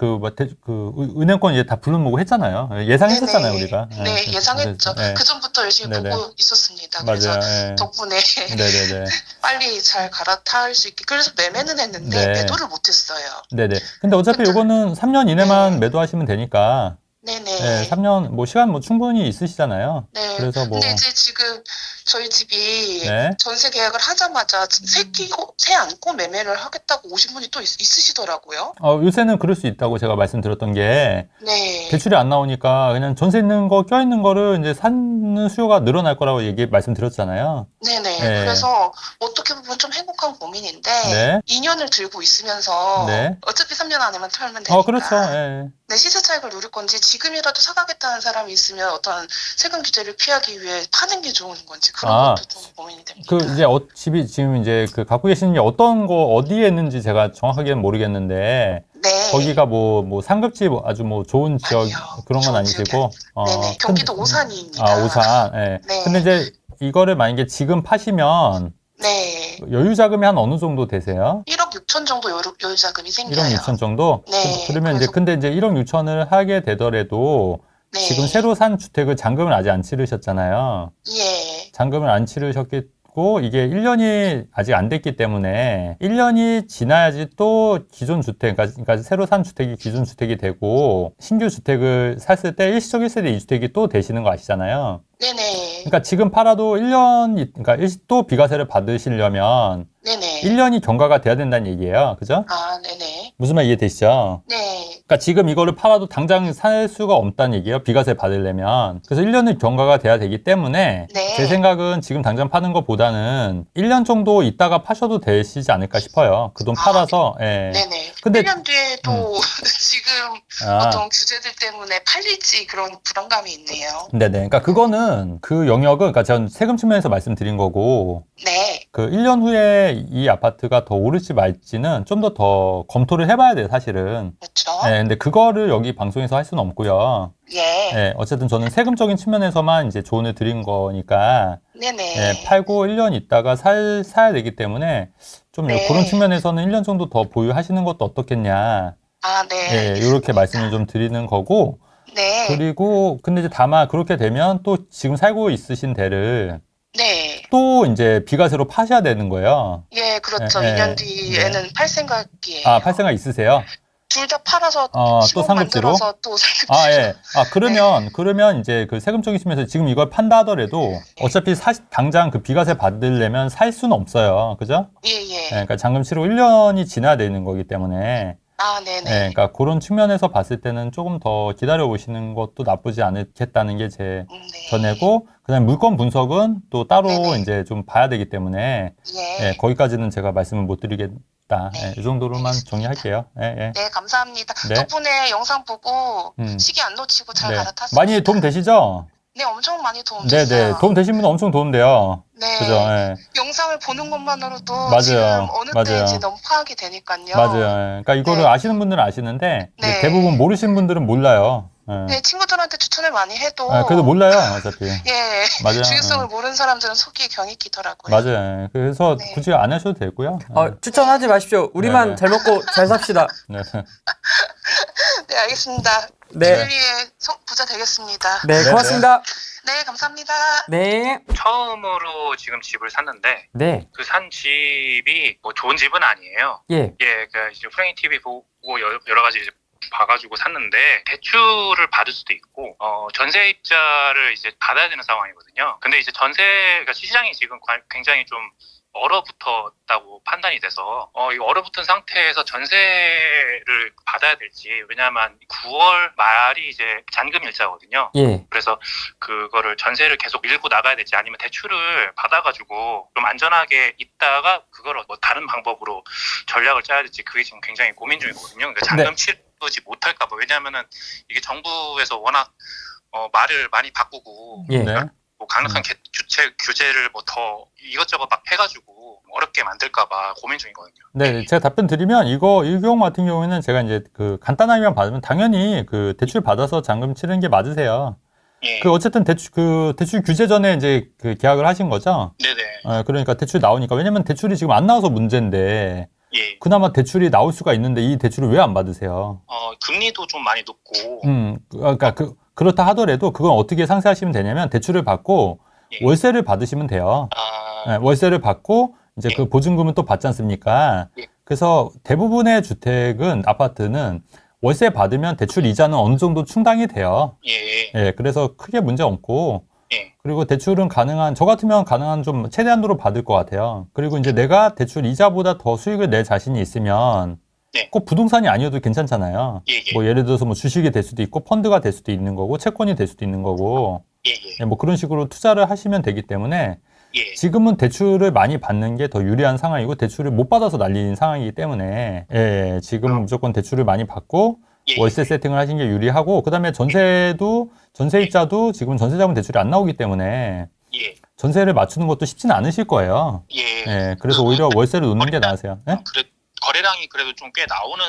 은행권 이제 다 부르는 했잖아요. 예상했었잖아요, 네네. 우리가. 예. 네, 예상했죠. 그래서, 예. 그 전부터 열심히 네네. 보고 있었습니다. 맞아요. 그래서 예. 덕분에 네네네. 빨리 잘 갈아탈 수 있게. 그래서 매매는 했는데 네. 매도를 못했어요. 네네. 근데 어차피 요거는 3년 이내만 네. 매도하시면 되니까, 네네. 예, 3년, 뭐, 시간 뭐 충분히 있으시잖아요. 네. 그래서 뭐, 근데 이제 지금 저희 집이 네. 전세 계약을 하자마자 새 안고 매매를 하겠다고 오신 분이 또 있으시더라고요. 요새는 그럴 수 있다고 제가 말씀드렸던 게, 네. 대출이 안 나오니까 그냥 전세 있는 거, 껴있는 거를 이제 사는 수요가 늘어날 거라고 말씀드렸잖아요. 네네. 네. 그래서 어떻게 보면 좀 행복한 고민인데 네. 2년을 들고 있으면서 네. 어차피 3년 안에만 털면 되니까 그렇죠. 예. 네, 시세 차익을 누릴 건지 지금이라도 사가겠다는 사람이 있으면 어떤 세금 규제를 피하기 위해 파는 게 좋은 건지 그런 것도 좀 고민이 됩니다. 이제 집이 지금 이제 갖고 계시는 게 어디에 있는지 제가 정확하게는 모르겠는데, 네. 거기가 뭐 상급지 아주 뭐 좋은 지역 아니요. 그런 건 좋은 아니시고, 네네. 경기도 오산입니다. 오산. 예. 네. 근데 이제 이거를 만약에 지금 파시면 네. 여유 자금이 한 어느 정도 되세요? 1억 6천 정도 여유 자금이 생겨요. 1억 6천 정도? 네. 그러면 이제 근데 이제 1억 6천을 하게 되더라도 네. 지금 새로 산 주택을 잔금을 아직 안 치르셨잖아요. 예. 잔금을 안 치르셨고 이게 1년이 아직 안 됐기 때문에 1년이 지나야지 또 기존 주택, 그러니까 새로 산 주택이 기존 주택이 되고 신규 주택을 샀을 때 일시적 1세대 2주택이 또 되시는 거 아시잖아요. 네네. 그러니까 지금 팔아도 1년, 그러니까 또 비과세를 받으시려면 네네. 1년이 경과가 돼야 된다는 얘기예요. 그죠? 아, 네네. 무슨 말 이해되시죠? 네. 그러니까 지금 이거를 팔아도 당장 살 수가 없다는 얘기예요. 비과세 받으려면. 그래서 1년의 경과가 돼야 되기 때문에 네. 제 생각은 지금 당장 파는 것보다는 1년 정도 있다가 파셔도 되시지 않을까 싶어요. 그 돈 팔아서. 예. 네네. 근데 1년 뒤에 또 지금 아, 어떤 규제들 때문에 팔릴지 그런 불안감이 있네요. 네네. 그러니까 그거는 그 영역은 그러니까 전 세금 측면에서 말씀드린 거고 네. 그 1년 후에 이 아파트가 더 오를지 말지는 좀 더 검토를 해봐야 돼요, 사실은. 그렇죠. 예, 근데 그거를 여기 방송에서 할 수는 없고요. 예. 예, 어쨌든 저는 세금적인 측면에서만 이제 조언을 드린 거니까, 네네. 예, 팔고 1년 있다가 사야 되기 때문에 좀 네. 그런 측면에서는 1년 정도 더 보유하시는 것도 어떻겠냐. 아, 네. 예, 알겠습니다. 이렇게 말씀을 좀 드리는 거고, 네. 그리고 근데 이제 다만 그렇게 되면 또 지금 살고 있으신 데를 네. 또 이제 비과세로 파셔야 되는 거예요. 예, 그렇죠. 예, 2년 예. 뒤에는 팔 생각이에요. 아, 팔 생각 있으세요? 둘 다 팔아서 또 시공 상급지로? 만들어서 또 상급지로. 아, 예. 그러면 이제 그 세금적인 측면에서 지금 이걸 판다 하더라도 어차피 당장 그 비과세 받으려면 살 수는 없어요. 그죠? 예, 예, 예. 그러니까 잔금 치르고 1년이 지나야 되는 거기 때문에. 아, 예, 네네. 그러니까 그런 측면에서 봤을 때는 조금 더 기다려 보시는 것도 나쁘지 않겠다는 게 제 네. 전에고, 그다음에 물건 분석은 또 따로 네네. 이제 좀 봐야 되기 때문에, 예. 예, 거기까지는 제가 말씀을 못 드리겠다. 네. 예, 이 정도로만 정리할게요. 예, 예. 네, 감사합니다. 네. 덕분에 영상 보고 음. 시기 안 놓치고 잘 네. 갈아탔습니다. 많이 도움 되시죠? 네, 엄청 많이 도움 네, 됐어요. 네. 도움 되신 분은 엄청 도움 돼요. 네. 그죠? 예. 영상을 보는 것만으로도 맞아요. 지금 어느 맞아요. 때인지 너무 파악이 되니까요. 맞아요. 예. 그러니까 이거를 네. 아시는 분들은 아시는데 이제 네. 대부분 모르시는 분들은 몰라요. 예. 네, 친구들한테 추천을 많이 해도 예, 그래도 몰라요, 어차피. 예, 맞아요. 중요성을 모르는 사람들은 속이 경이 끼더라고요. 맞아요. 예. 그래서 네. 굳이 안 하셔도 되고요. 예. 추천하지 마십시오. 우리만 네. 잘 먹고 잘 삽시다. 네. 네, 알겠습니다. 네. 주일리의 부자 되겠습니다. 네, 네, 고맙습니다. 네, 감사합니다. 네. 처음으로 지금 집을 샀는데 네. 그 산 집이 뭐 좋은 집은 아니에요. 예. 예, 그 이제 프랭이 TV 보고 여러 가지 이제 봐가지고 샀는데 대출을 받을 수도 있고 전세입자를 이제 받아야 되는 상황이거든요. 근데 이제 전세가 시장이 지금 굉장히 좀 얼어붙었다고 판단이 돼서 이 얼어붙은 상태에서 전세를 받아야 될지, 왜냐하면 9월 말이 이제 잔금 일자거든요. 예. 그래서 그거를 전세를 계속 밀고 나가야 될지 아니면 대출을 받아가지고 좀 안전하게 있다가 그걸 뭐 다른 방법으로 전략을 짜야 될지 그게 지금 굉장히 고민 중이거든요. 그러니까 잔금 치르지 못할까 봐. 왜냐하면은 이게 정부에서 워낙 말을 많이 바꾸고 예. 네. 뭐 강력한 주택 규제를 뭐 더 이것저것 막 해가지고 어렵게 만들까봐 고민 중이거든요. 네, 제가 답변 드리면 이 경우 같은 경우에는 제가 이제 그 간단하게만 받으면 당연히 그 대출 받아서 잔금 치르는 게 맞으세요. 예. 그 어쨌든 대출 규제 전에 이제 그 계약을 하신 거죠. 네네. 그러니까 대출이 나오니까. 왜냐면 대출이 지금 안 나와서 문제인데 예. 그나마 대출이 나올 수가 있는데 이 대출을 왜 안 받으세요? 금리도 좀 많이 높고. 그러니까 그렇다 하더라도 그건 어떻게 상세하시면 되냐면 대출을 받고 예. 월세를 받으시면 돼요. 아, 월세를 받고 이제 예. 그 보증금은 또 받지 않습니까? 예. 그래서 대부분의 주택은, 아파트는 월세 받으면 대출 이자는 어느 정도 충당이 돼요. 예. 예, 그래서 크게 문제 없고, 예. 그리고 대출은 저 같으면 가능한 좀 최대한으로 받을 것 같아요. 그리고 이제 내가 대출 이자보다 더 수익을 낼 자신이 있으면 네. 꼭 부동산이 아니어도 괜찮잖아요. 예. 예. 뭐 예를 들어서 뭐 주식이 될 수도 있고 펀드가 될 수도 있는 거고 채권이 될 수도 있는 거고, 예. 예, 뭐 그런 식으로 투자를 하시면 되기 때문에 예. 지금은 대출을 많이 받는 게 더 유리한 상황이고 대출을 못 받아서 난리인 상황이기 때문에 지금 무조건 대출을 많이 받고 예. 월세 세팅을 하신 게 유리하고, 그다음에 전세입자도 지금 전세자금 대출이 안 나오기 때문에 예. 전세를 맞추는 것도 쉽지는 않으실 거예요. 예. 그래서 오히려 월세를 놓는 게 나으세요. 네? 거래량이 그래도 좀 꽤 나오는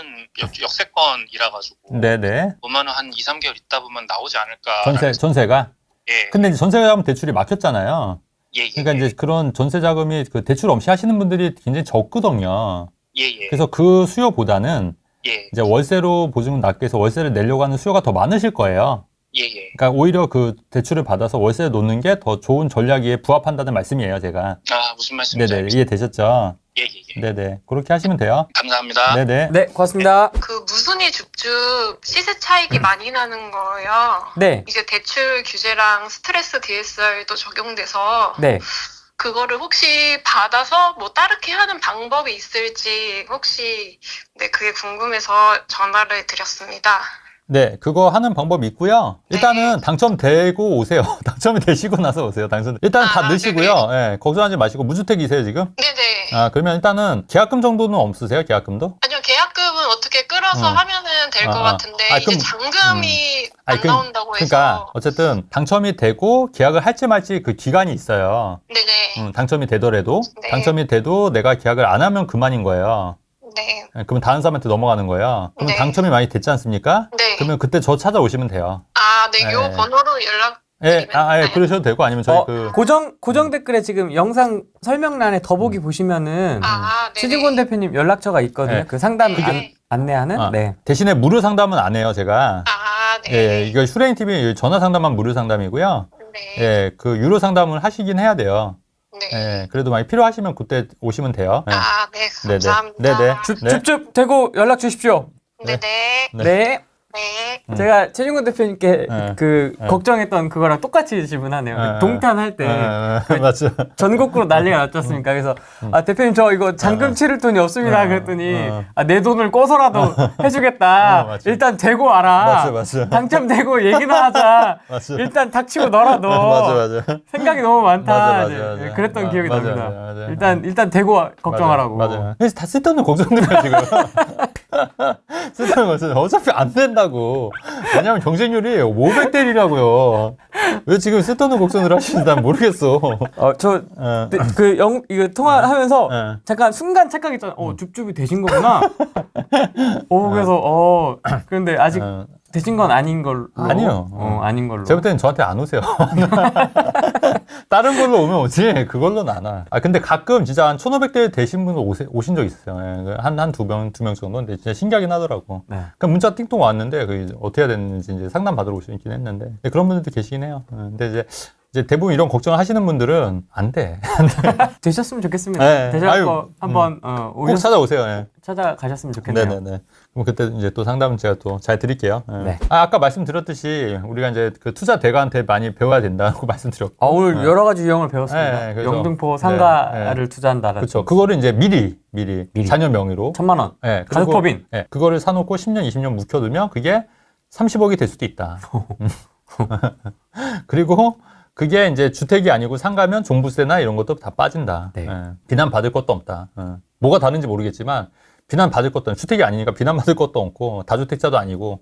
역세권이라 가지고. 네네. 보면은 한 2, 3개월 있다 보면 나오지 않을까. 전세가. 예. 근데 이제 전세자금 대출이 막혔잖아요. 예. 그러니까 이제 그런 전세 자금이 그 대출 없이 하시는 분들이 굉장히 적거든요. 예. 그래서 그 수요보다는 예. 이제 월세로 보증금 낮게 해서 월세를 내려고 하는 수요가 더 많으실 거예요. 예. 그러니까 오히려 그 대출을 받아서 월세를 놓는 게 더 좋은 전략에 부합한다는 말씀이에요, 제가. 무슨 말씀인지. 네네, 이해되셨죠? 예. 네네, 그렇게 하시면 돼요. 감사합니다. 네네. 네, 고맙습니다. 그 무순위 줍줍 시세 차익이 많이 나는 거예요. 네. 이제 대출 규제랑 스트레스 DSR도 적용돼서 네. 그거를 혹시 받아서 뭐 따르게 하는 방법이 있을지 혹시 그게 궁금해서 전화를 드렸습니다. 네, 그거 하는 방법이 있고요. 일단은 당첨되고 오세요. 당첨이 되시고 나서 오세요. 일단 다 넣으시고요. 네, 걱정하지 마시고. 무주택이세요, 지금? 네네. 그러면 일단은 계약금 정도는 없으세요, 계약금도? 아니요, 계약금은 어떻게 끌어서 하면은 될 것 같은데 이제 그럼, 잔금이 안 나온다고 해서. 그러니까 어쨌든 당첨이 되고 계약을 할지 말지 그 기간이 있어요. 네네. 당첨이 되더라도 네. 당첨이 돼도 내가 계약을 안 하면 그만인 거예요. 네. 그러면 다른 사람한테 넘어가는 거예요. 그럼 네. 당첨이 많이 됐지 않습니까? 네. 그러면 그때 저 찾아오시면 돼요. 네, 요 네. 번호로 연락. 예, 그러셔도 되고 아니면 저희 고정 댓글에 지금 영상 설명란에 더보기 보시면은 네네. 최진권 대표님 연락처가 있거든요. 네. 그 상담 그게- 안내하는. 네. 대신에 무료 상담은 안 해요, 제가. 네. 예, 이거 슈레인 TV 전화 상담만 무료 상담이고요. 네. 예, 그 유료 상담을 하시긴 해야 돼요. 네. 예, 그래도 많이 필요하시면 그때 오시면 돼요. 예. 네. 네네. 감사합니다. 네네. 네. 줍줍 대고 연락 주십시오. 네네. 네. 네. 네. 제가 최진권 대표님께 네. 걱정했던 그거랑 똑같이 질문하네요. 네. 동탄할 때 맞죠. 전국구로 난리가 났지 않습니까? 그래서 대표님 저 이거 잔금 치를 돈이 없습니다. 그랬더니 내 돈을 꿔서라도 해주겠다. 맞죠. 일단 대고 와라. 맞죠. 당첨되고 얘기나 하자. 맞죠. 일단 닥치고 너라도 맞아. 생각이 너무 많다. 맞아. 이제 그랬던 기억이 맞아, 납니다. 맞아. 일단 대고 걱정하라고. 맞아요. 그래서 다 쓸데없는 걱정들이야, 지금. 쓸데없는 걱정. 어차피 안 된다고. 왜냐면 경쟁률이 500대 1이라고요. 왜 지금 쓸데없는 걱정을 하시는지 난 모르겠어. 이거 통화하면서 네. 잠깐 순간 착각했잖아. 줍줍이 되신 거구나. 그래서 그런데 아직 되신 건 아닌 걸로. 아니요. 아닌 걸로. 제가 볼 때는 저한테 안 오세요. 다른 걸로 오면 오지, 그걸로는 안 와. 근데 가끔 진짜 한 1,500대 되신 분 오신 적 있어요. 예, 한 두 명 정도. 근데 진짜 신기하긴 하더라고. 네. 그냥 문자 띵동 왔는데, 어떻게 해야 되는지 이제 상담 받으러 오시긴 했는데. 그런 분들도 계시긴 해요. 근데 이제 이제 대부분 이런 걱정을 하시는 분들은 안 돼. 되셨으면 좋겠습니다. 네. 되셔서 아유, 한번 꼭 찾아오세요. 예. 찾아가셨으면 좋겠네요. 네네네. 그럼 그때 이제 또 상담은 제가 또 잘 드릴게요. 예. 네. 아까 말씀드렸듯이 우리가 이제 그 투자 대가한테 많이 배워야 된다고 말씀드렸고. 오늘 네. 여러 가지 유형을 배웠습니다. 네, 그래서- 영등포 상가를 네, 네. 투자한다라든지. 그렇죠. 그거를 이제 미리 자녀 명의로 1,000만 원. 예, 가족 법인. 예, 그거를 사놓고 10년, 20년 묵혀두면 그게 30억이 될 수도 있다. 그리고 그게 이제 주택이 아니고 상가면 종부세나 이런 것도 다 빠진다. 네. 예, 비난받을 것도 없다. 뭐가 다른지 모르겠지만 비난받을 것도 없다. 주택이 아니니까 비난받을 것도 없고 다주택자도 아니고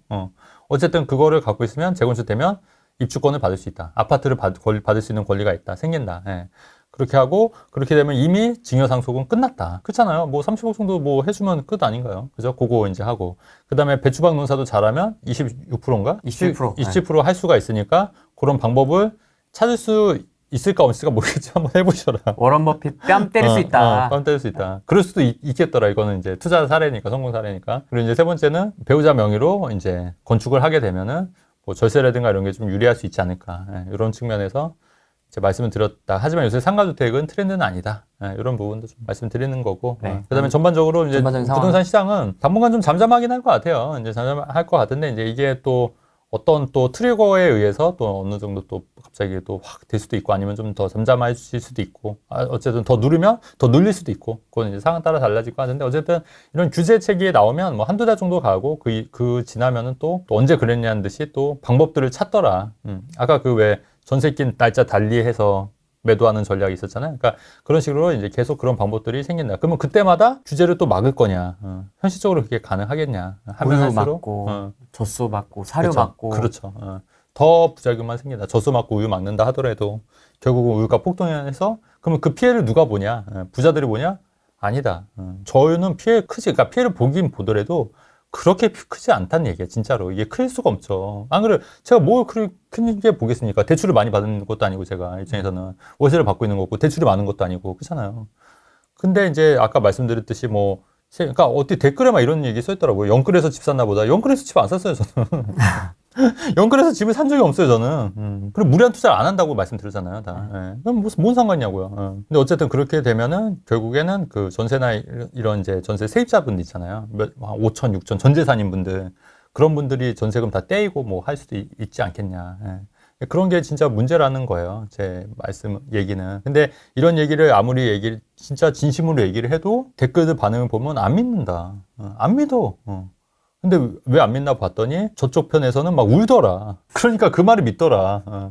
어쨌든 그거를 갖고 있으면 재건축되면 입주권을 받을 수 있다. 아파트를 받을 수 있는 권리가 있다. 생긴다. 예. 그렇게 하고 그렇게 되면 이미 징여상속은 끝났다. 그렇잖아요. 뭐 30억 정도 뭐 해주면 끝 아닌가요? 그죠? 그거 이제 하고 그다음에 배추박 농사도 잘하면 26%인가? 27%. 27%할 수가 있으니까 그런 방법을 찾을 수 있을까 없을까 모르겠지만 한번 해보셔라. 워런 버핏 뺨 때릴 수 있다. 뺨 때릴 수 있다. 그럴 수도 있겠더라. 이거는 이제 투자 사례니까, 성공 사례니까. 그리고 이제 세 번째는 배우자 명의로 이제 건축을 하게 되면은 뭐 절세라든가 이런 게 좀 유리할 수 있지 않을까. 예, 이런 측면에서 이제 말씀을 드렸다. 하지만 요새 상가주택은 트렌드는 아니다. 예, 이런 부분도 좀 말씀드리는 거고. 네. 그다음에 전반적으로 이제 전반적인 상황. 부동산 시장은 당분간 좀 잠잠하긴 할 것 같아요. 이제 잠잠할 것 같은데 이제 이게 또 어떤 또 트리거에 의해서 또 어느 정도 또 갑자기 또 확 될 수도 있고 아니면 좀 더 잠잠해질 수도 있고 어쨌든 더 누르면 더 눌릴 수도 있고 그건 이제 상황 따라 달라질 것 같은데 어쨌든 이런 규제책이 나오면 뭐 한두 달 정도 가고 그 지나면은 또 언제 그랬냐는 듯이 또 방법들을 찾더라. 아까 그 왜 전세 낀 날짜 달리해서 매도하는 전략이 있었잖아요. 그러니까 그런 식으로 이제 계속 그런 방법들이 생긴다. 그러면 그때마다 규제를 또 막을 거냐? 현실적으로 그게 가능하겠냐? 하면 우유 할수록 맞고 젖소 맞고 사료 그렇죠. 맞고 그렇죠. 더 부작용만 생긴다. 젖소 맞고 우유 막는다 하더라도 결국은 우유가 폭등해서 그러면 그 피해를 누가 보냐? 부자들이 보냐? 아니다. 저희는 피해 크지. 그러니까 피해를 보긴 보더라도 그렇게 크지 않다는 얘기야. 진짜로 이게 클 수가 없죠. 안 그래? 제가 뭘 크게 보겠습니까? 대출을 많이 받은 것도 아니고 제가 입장에서는 월세를 받고 있는 거고 대출이 많은 것도 아니고 그렇잖아요. 근데 이제 아까 말씀드렸듯이 뭐 그러니까 어디 댓글에 막 이런 얘기 써있더라고요. 영끌에서 집 샀나 보다. 영끌에서 집 안 샀어요, 저는. 영끌에서 집을 산 적이 없어요, 저는. 그리고 무리한 투자를 안 한다고 말씀드렸잖아요, 다. 예. 그럼 무슨, 뭔 상관이냐고요. 근데 어쨌든 그렇게 되면은 결국에는 그 전세나 이런 이제 전세 세입자분들 있잖아요. 5천, 6천 전 재산인 분들. 그런 분들이 전세금 다 떼이고 뭐 할 수도 있지 않겠냐. 예. 그런 게 진짜 문제라는 거예요. 제 얘기는. 근데 이런 얘기를 아무리 진짜 진심으로 얘기를 해도 댓글들 반응을 보면 안 믿는다. 안 믿어. 근데 왜 안 믿나 봤더니 저쪽 편에서는 막 울더라. 그러니까 그 말을 믿더라.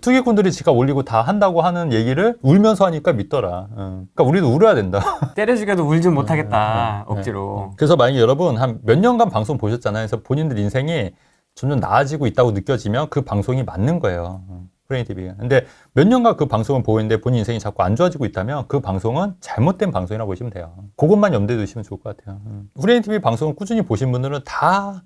투기꾼들이 집값 올리고 다 한다고 하는 얘기를 울면서 하니까 믿더라. 그러니까 우리도 울어야 된다. 때려주게도 울지 못하겠다. 네. 억지로. 그래서 만약에 여러분 한 몇 년간 방송 보셨잖아요. 그래서 본인들 인생이 점점 나아지고 있다고 느껴지면 그 방송이 맞는 거예요. 프레임TV가. 근데 몇 년간 그 방송을 보고 있는데 본인 인생이 자꾸 안 좋아지고 있다면 그 방송은 잘못된 방송이라고 보시면 돼요. 그것만 염두에 두시면 좋을 것 같아요. 프레임TV 방송을 꾸준히 보신 분들은 다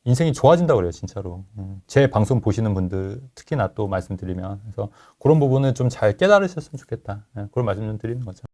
인생이 좋아진다고 그래요, 진짜로. 제 방송 보시는 분들 특히나 또 말씀드리면. 그래서 그런 부분을 좀 잘 깨달으셨으면 좋겠다. 그런 말씀 좀 드리는 거죠.